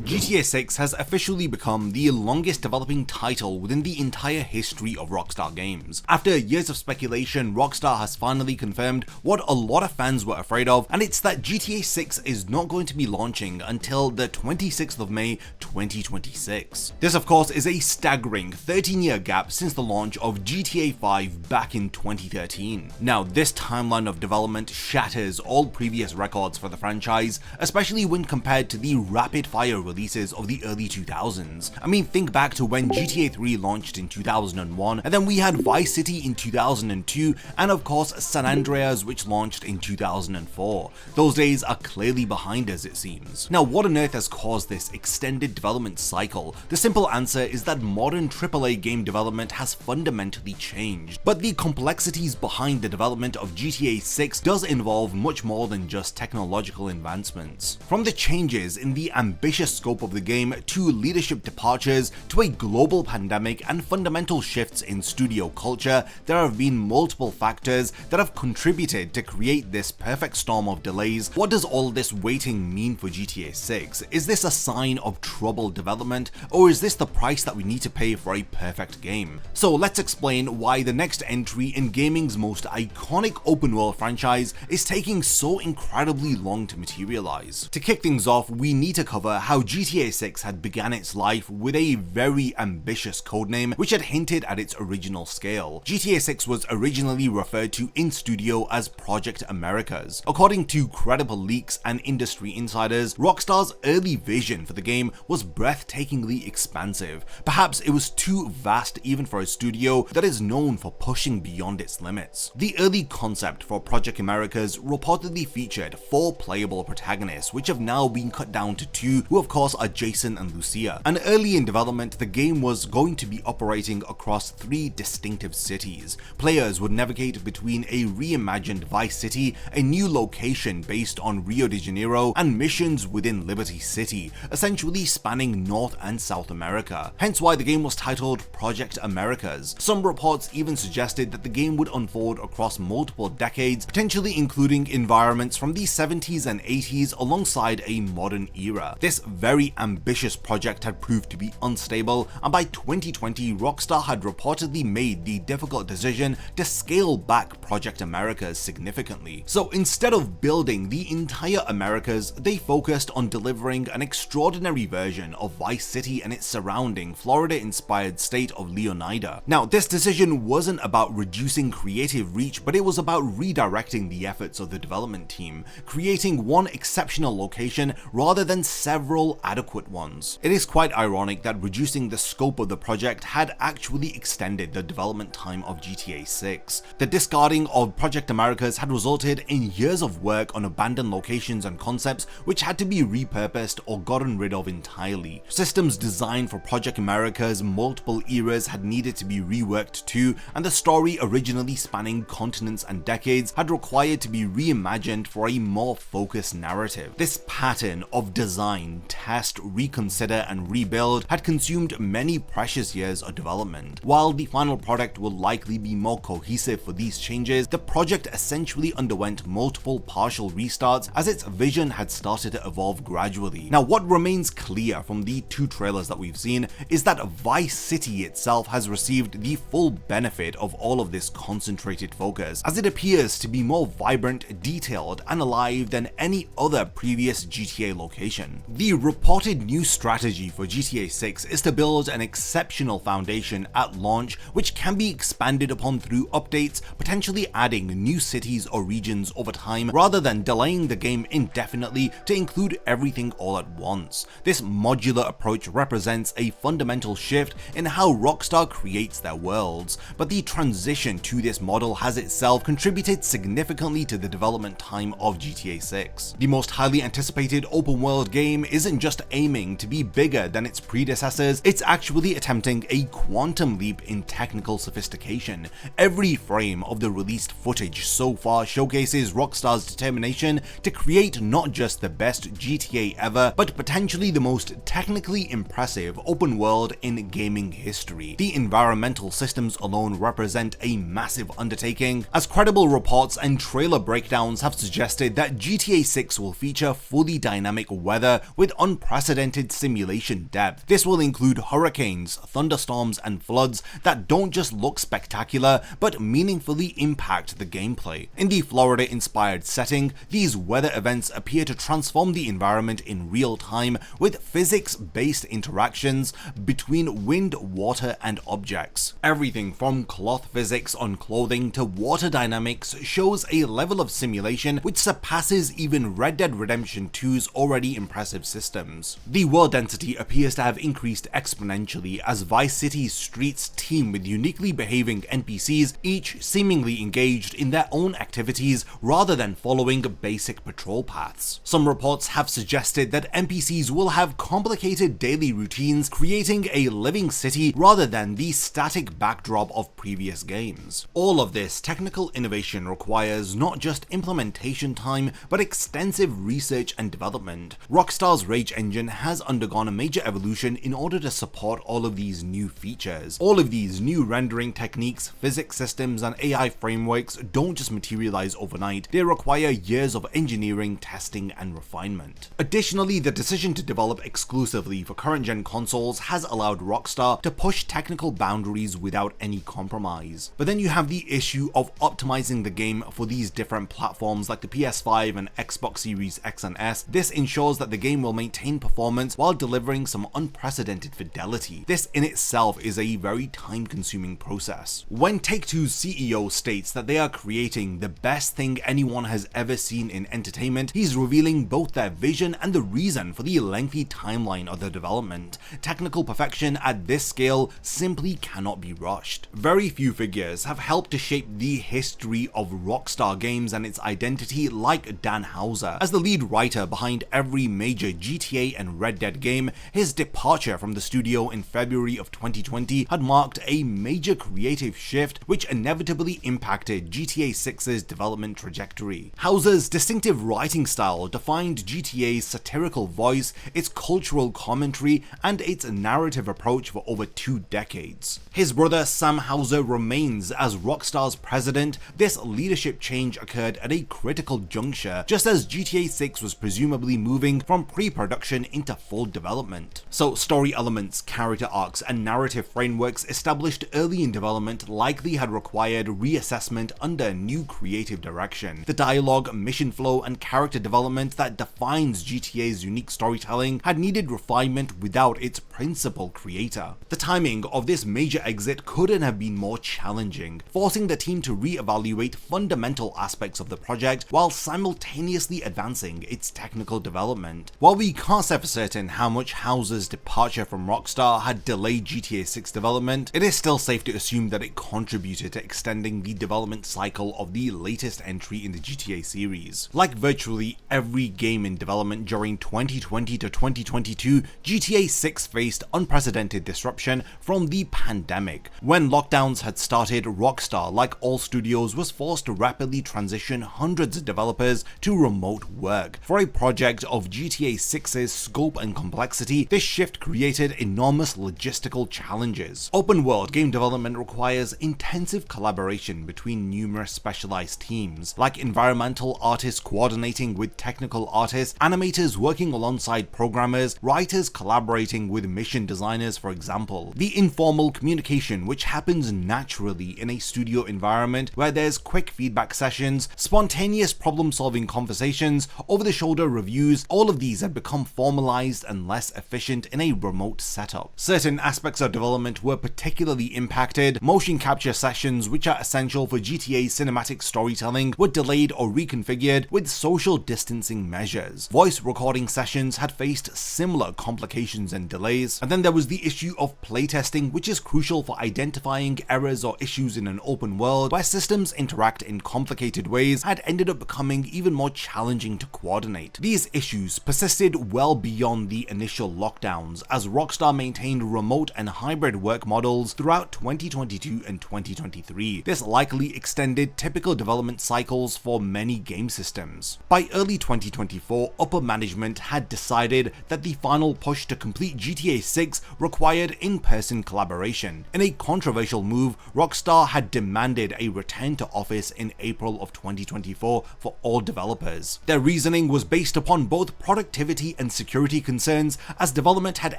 GTA 6 has officially become the longest developing title within the entire history of Rockstar Games. After years of speculation, Rockstar has finally confirmed what a lot of fans were afraid of, and it's that GTA 6 is not going to be launching until the 26th of May 2026. This of course is a staggering 13-year gap since the launch of GTA 5 back in 2013. Now this timeline of development shatters all previous records for the franchise, especially when compared to the rapid-fire releases of the early 2000s. I mean, think back to when GTA 3 launched in 2001, and then we had Vice City in 2002, and of course San Andreas, which launched in 2004. Those days are clearly behind us, it seems. Now, what on earth has caused this extended development cycle? The simple answer is that modern AAA game development has fundamentally changed, but the complexities behind the development of GTA 6 does involve much more than just technological advancements. From the changes in the ambitious scope of the game, to leadership departures, to a global pandemic and fundamental shifts in studio culture, there have been multiple factors that have contributed to create this perfect storm of delays. What does all this waiting mean for GTA 6? Is this a sign of troubled development, or is this the price that we need to pay for a perfect game? So let's explain why the next entry in gaming's most iconic open world franchise is taking so incredibly long to materialize. To kick things off, we need to cover how GTA 6 had began its life with a very ambitious codename which had hinted at its original scale. GTA 6 was originally referred to in studio as Project Americas. According to credible leaks and industry insiders, Rockstar's early vision for the game was breathtakingly expansive. Perhaps it was too vast even for a studio that is known for pushing beyond its limits. The early concept for Project Americas reportedly featured 4 playable protagonists, which have now been cut down to 2, who of course are Jason and Lucia. And early in development, the game was going to be operating across 3 distinctive cities. Players would navigate between a reimagined Vice City, a new location based on Rio de Janeiro, and missions within Liberty City, essentially spanning North and South America. Hence why the game was titled Project Americas. Some reports even suggested that the game would unfold across multiple decades, potentially including environments from the 70s and 80s alongside a modern era. This very ambitious project had proved to be unstable, and by 2020, Rockstar had reportedly made the difficult decision to scale back Project Americas significantly. So instead of building the entire Americas, they focused on delivering an extraordinary version of Vice City and its surrounding Florida-inspired state of Leonida. Now, this decision wasn't about reducing creative reach, but it was about redirecting the efforts of the development team, creating one exceptional location rather than several adequate ones. It is quite ironic that reducing the scope of the project had actually extended the development time of GTA 6. The discarding of Project Americas had resulted in years of work on abandoned locations and concepts which had to be repurposed or gotten rid of entirely. Systems designed for Project Americas multiple eras had needed to be reworked too, and the story, originally spanning continents and decades, had required to be reimagined for a more focused narrative. This pattern of design, test, reconsider, and rebuild had consumed many precious years of development. While the final product will likely be more cohesive for these changes, the project essentially underwent multiple partial restarts as its vision had started to evolve gradually. Now, what remains clear from the 2 trailers that we've seen is that Vice City itself has received the full benefit of all of this concentrated focus, as it appears to be more vibrant, detailed, and alive than any other previous GTA location. The reported new strategy for GTA 6 is to build an exceptional foundation at launch, which can be expanded upon through updates, potentially adding new cities or regions over time, rather than delaying the game indefinitely to include everything all at once. This modular approach represents a fundamental shift in how Rockstar creates their worlds, but the transition to this model has itself contributed significantly to the development time of GTA 6. The most highly anticipated open world game isn't just aiming to be bigger than its predecessors, it's actually attempting a quantum leap in technical sophistication. Every frame of the released footage so far showcases Rockstar's determination to create not just the best GTA ever, but potentially the most technically impressive open world in gaming history. The environmental systems alone represent a massive undertaking, as credible reports and trailer breakdowns have suggested that GTA 6 will feature fully dynamic weather with unprecedented simulation depth. This will include hurricanes, thunderstorms, and floods that don't just look spectacular, but meaningfully impact the gameplay. In the Florida-inspired setting, these weather events appear to transform the environment in real time with physics-based interactions between wind, water, and objects. Everything from cloth physics on clothing to water dynamics shows a level of simulation which surpasses even Red Dead Redemption 2's already impressive systems. The world density appears to have increased exponentially as Vice City's streets teem with uniquely behaving NPCs, each seemingly engaged in their own activities rather than following basic patrol paths. Some reports have suggested that NPCs will have complicated daily routines, creating a living city rather than the static backdrop of previous games. All of this technical innovation requires not just implementation time, but extensive research and development. Rockstar's Rage engine has undergone a major evolution in order to support all of these new features. All of these new rendering techniques, physics systems, and AI frameworks don't just materialize overnight, they require years of engineering, testing, and refinement. Additionally, the decision to develop exclusively for current-gen consoles has allowed Rockstar to push technical boundaries without any compromise. But then you have the issue of optimizing the game for these different platforms like the PS5 and Xbox Series X and S. This ensures that the game will maintain performance while delivering some unprecedented fidelity. This in itself is a very time-consuming process. When Take-Two's CEO states that they are creating the best thing anyone has ever seen in entertainment, he's revealing both their vision and the reason for the lengthy timeline of the development. Technical perfection at this scale simply cannot be rushed. Very few figures have helped to shape the history of Rockstar Games and its identity like Dan Houser. As the lead writer behind every major GTA and Red Dead game, his departure from the studio in February of 2020 had marked a major creative shift which inevitably impacted GTA 6's development trajectory. Houser's distinctive writing style defined GTA's satirical voice, its cultural commentary, and its narrative approach for over 2 decades. His brother Sam Houser remains as Rockstar's president. This leadership change occurred at a critical juncture, just as GTA 6 was presumably moving from pre-production into full development. So story elements, character arcs, and narrative frameworks established early in development likely had required reassessment under new creative direction. The dialogue, mission flow, and character development that defines GTA's unique storytelling had needed refinement without its principal creator. The timing of this major exit couldn't have been more challenging, forcing the team to re-evaluate fundamental aspects of the project while simultaneously advancing its technical development. While we can't say for certain how much Houser's departure from Rockstar had delayed GTA 6 development, it is still safe to assume that it contributed to extending the development cycle of the latest entry in the GTA series. Like virtually every game in development during 2020 to 2022, GTA 6 faced unprecedented disruption from the pandemic. When lockdowns had started, Rockstar, like all studios, was forced to rapidly transition hundreds of developers to remote work. For a project of GTA 6's scope and complexity, this shift created enormous logistical challenges. Open world game development requires intensive collaboration between numerous specialized teams, like environmental artists coordinating with technical artists, animators working alongside programmers, writers collaborating with mission designers, for example. The informal communication which happens naturally in a studio environment where there's quick feedback sessions, spontaneous problem-solving conversations, over-the-shoulder reviews, all of these had become formalized and less efficient in a remote setup. Certain aspects of development were particularly impacted. Motion capture sessions, which are essential for GTA's cinematic storytelling, were delayed or reconfigured with social distancing measures. Voice recording sessions had faced similar complications and delays. And then there was the issue of playtesting, which is crucial for identifying errors or issues in an open world where systems interact in complicated ways, had ended up becoming even more challenging to coordinate. These issues persisted well beyond the initial lockdowns, as Rockstar maintained remote and hybrid work models throughout 2022 and 2023. This likely extended typical development cycles for many game systems. By early 2024, upper management had decided that the final push to complete GTA 6 required in-person collaboration. In a controversial move, Rockstar had demanded a return to office in April of 2024 for all developers. Their reasoning was based upon both productivity and and security concerns as development had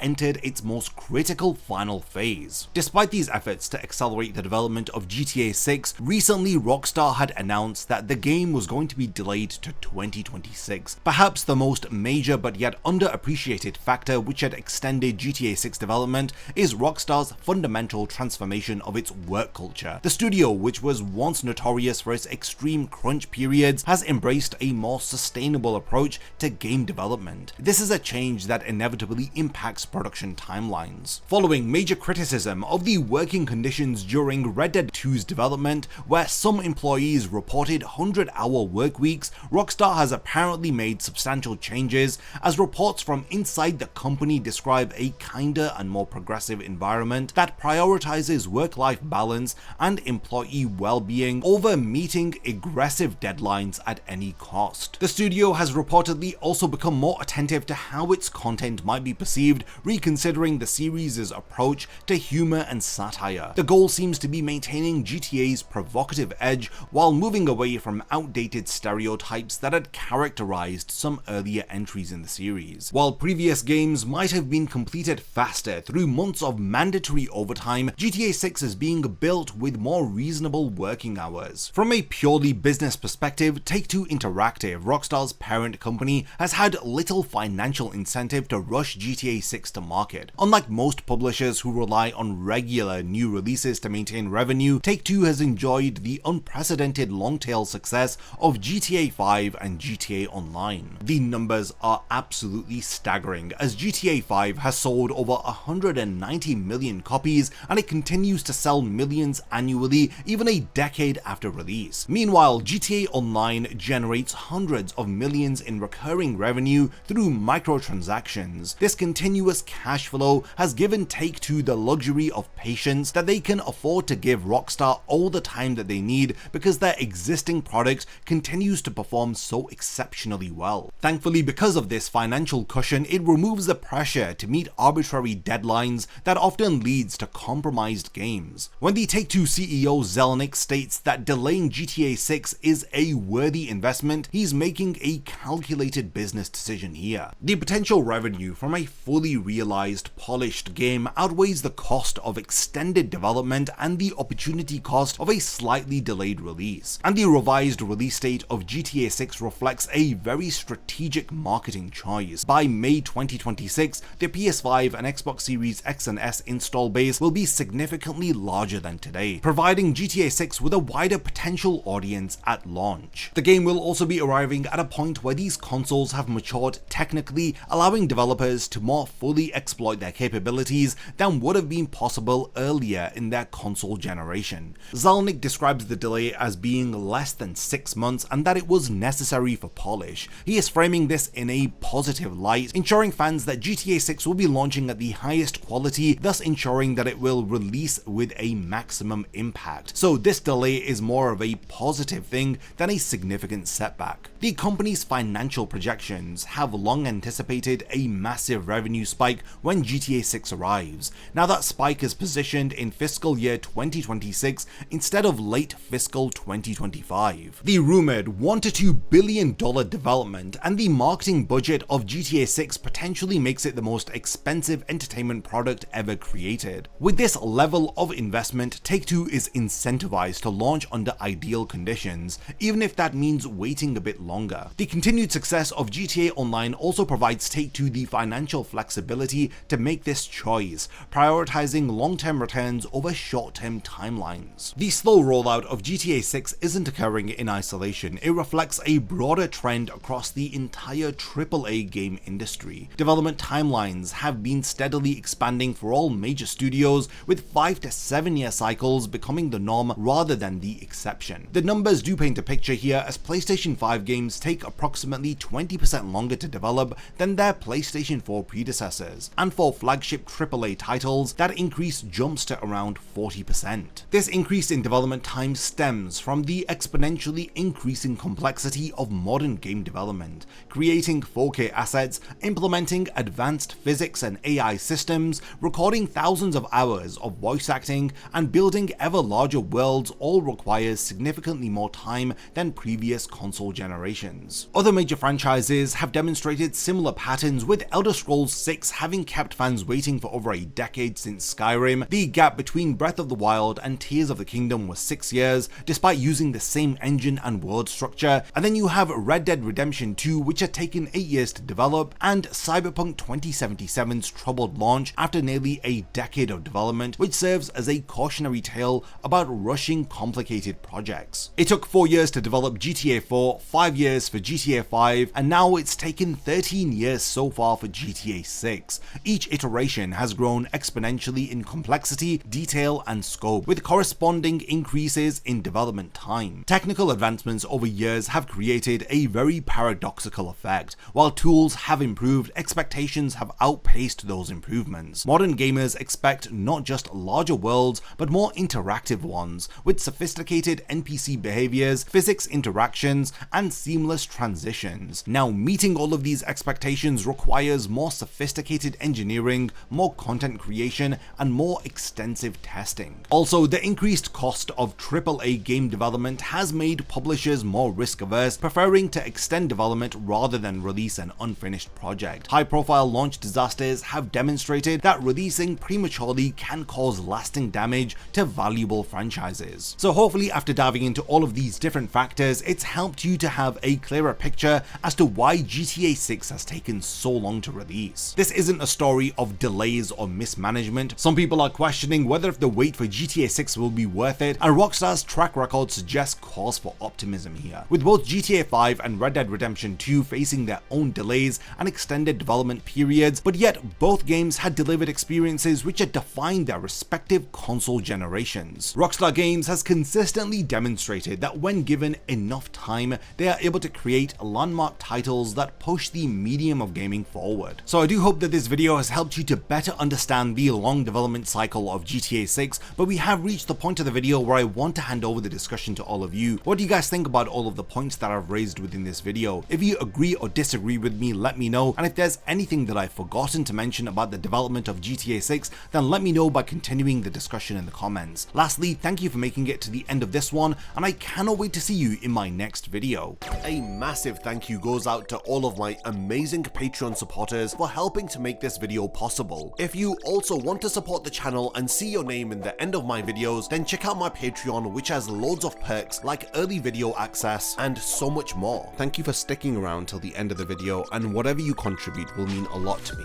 entered its most critical final phase. Despite these efforts to accelerate the development of GTA 6, recently Rockstar had announced that the game was going to be delayed to 2026. Perhaps the most major but yet underappreciated factor which had extended GTA 6 development is Rockstar's fundamental transformation of its work culture. The studio, which was once notorious for its extreme crunch periods, has embraced a more sustainable approach to game development. This is a change that inevitably impacts production timelines. Following major criticism of the working conditions during Red Dead 2's development, where some employees reported 100-hour work weeks, Rockstar has apparently made substantial changes, as reports from inside the company describe a kinder and more progressive environment that prioritizes work-life balance and employee well-being over meeting aggressive deadlines at any cost. The studio has reportedly also become more attentive to how its content might be perceived, reconsidering the series' approach to humor and satire. The goal seems to be maintaining GTA's provocative edge while moving away from outdated stereotypes that had characterized some earlier entries in the series. While previous games might have been completed faster through months of mandatory overtime, GTA 6 is being built with more reasonable working hours. From a purely business perspective, Take-Two Interactive, Rockstar's parent company, has had little financial incentive to rush GTA 6 to market. Unlike most publishers who rely on regular new releases to maintain revenue, Take-Two has enjoyed the unprecedented long-tail success of GTA 5 and GTA Online. The numbers are absolutely staggering, as GTA 5 has sold over 190 million copies and it continues to sell millions annually even a decade after release. Meanwhile, GTA Online generates hundreds of millions in recurring revenue through microtransactions. This continuous cash flow has given Take-Two the luxury of patience that they can afford to give Rockstar all the time that they need because their existing product continues to perform so exceptionally well. Thankfully, because of this financial cushion, it removes the pressure to meet arbitrary deadlines that often leads to compromised games. When the Take-Two CEO Zelnick states that delaying GTA 6 is a worthy investment, he's making a calculated business decision here. The potential revenue from a fully realized, polished game outweighs the cost of extended development and the opportunity cost of a slightly delayed release. And the revised release date of GTA 6 reflects a very strategic marketing choice. By May 2026, the PS5 and Xbox Series X and S install base will be significantly larger than today, providing GTA 6 with a wider potential audience at launch. The game will also be arriving at a point where these consoles have matured technically, allowing developers to more fully exploit their capabilities than would have been possible earlier in their console generation. Zelnick describes the delay as being less than 6 months and that it was necessary for polish. He is framing this in a positive light, ensuring fans that GTA 6 will be launching at the highest quality, thus ensuring that it will release with a maximum impact. So this delay is more of a positive thing than a significant setback. The company's financial projections have long anticipated a massive revenue spike when GTA 6 arrives. Now that spike is positioned in fiscal year 2026 instead of late fiscal 2025. The rumored $1 to $2 billion development and the marketing budget of GTA 6 potentially makes it the most expensive entertainment product ever created. With this level of investment, Take-Two is incentivized to launch under ideal conditions, even if that means waiting a bit longer. The continued success of GTA Online also provides Take-Two the financial flexibility to make this choice, prioritizing long-term returns over short-term timelines. The slow rollout of GTA 6 isn't occurring in isolation. It reflects a broader trend across the entire AAA game industry. Development timelines have been steadily expanding for all major studios, with 5 to 7 year cycles becoming the norm rather than the exception. The numbers do paint a picture here, as PlayStation 5 games take approximately 20% longer to develop than their PlayStation 4 predecessors, and for flagship AAA titles, that increase jumps to around 40%. This increase in development time stems from the exponentially increasing complexity of modern game development, creating 4K assets, implementing advanced physics and AI systems, recording thousands of hours of voice acting, and building ever larger worlds all requires significantly more time than previous console generations. Other major franchises have demonstrated repeated similar patterns, with Elder Scrolls 6 having kept fans waiting for over a decade since Skyrim. The gap between Breath of the Wild and Tears of the Kingdom was 6 years, despite using the same engine and world structure. And then you have Red Dead Redemption 2, which had taken 8 years to develop, and Cyberpunk 2077's troubled launch after nearly a decade of development, which serves as a cautionary tale about rushing complicated projects. It took 4 years to develop GTA 4, 5 years for GTA 5, and now it's taken 13 years so far for GTA 6. Each iteration has grown exponentially in complexity, detail, and scope, with corresponding increases in development time. Technical advancements over years have created a very paradoxical effect. While tools have improved, expectations have outpaced those improvements. Modern gamers expect not just larger worlds, but more interactive ones, with sophisticated NPC behaviors, physics interactions, and seamless transitions. Now, meeting all of these expectations requires more sophisticated engineering, more content creation, and more extensive testing. Also, the increased cost of AAA game development has made publishers more risk-averse, preferring to extend development rather than release an unfinished project. High-profile launch disasters have demonstrated that releasing prematurely can cause lasting damage to valuable franchises. So hopefully, after diving into all of these different factors, it's helped you to have a clearer picture as to why GTA 6 has taken so long to release. This isn't a story of delays or mismanagement. Some people are questioning whether if the wait for GTA 6 will be worth it, and Rockstar's track record suggests cause for optimism here. With both GTA 5 and Red Dead Redemption 2 facing their own delays and extended development periods, but yet both games had delivered experiences which had defined their respective console generations. Rockstar Games has consistently demonstrated that when given enough time, they are able to create landmark titles that push the medium of gaming forward. So I do hope that this video has helped you to better understand the long development cycle of GTA 6, but we have reached the point of the video where I want to hand over the discussion to all of you. What do you guys think about all of the points that I've raised within this video? If you agree or disagree with me, let me know, and if there's anything that I've forgotten to mention about the development of GTA 6, then let me know by continuing the discussion in the comments. Lastly, thank you for making it to the end of this one, and I cannot wait to see you in my next video. A massive thank you goes out to all of my amazing Patreon supporters for helping to make this video possible. If you also want to support the channel and see your name in the end of my videos, then check out my Patreon, which has loads of perks like early video access and so much more. Thank you for sticking around till the end of the video, and whatever you contribute will mean a lot to me.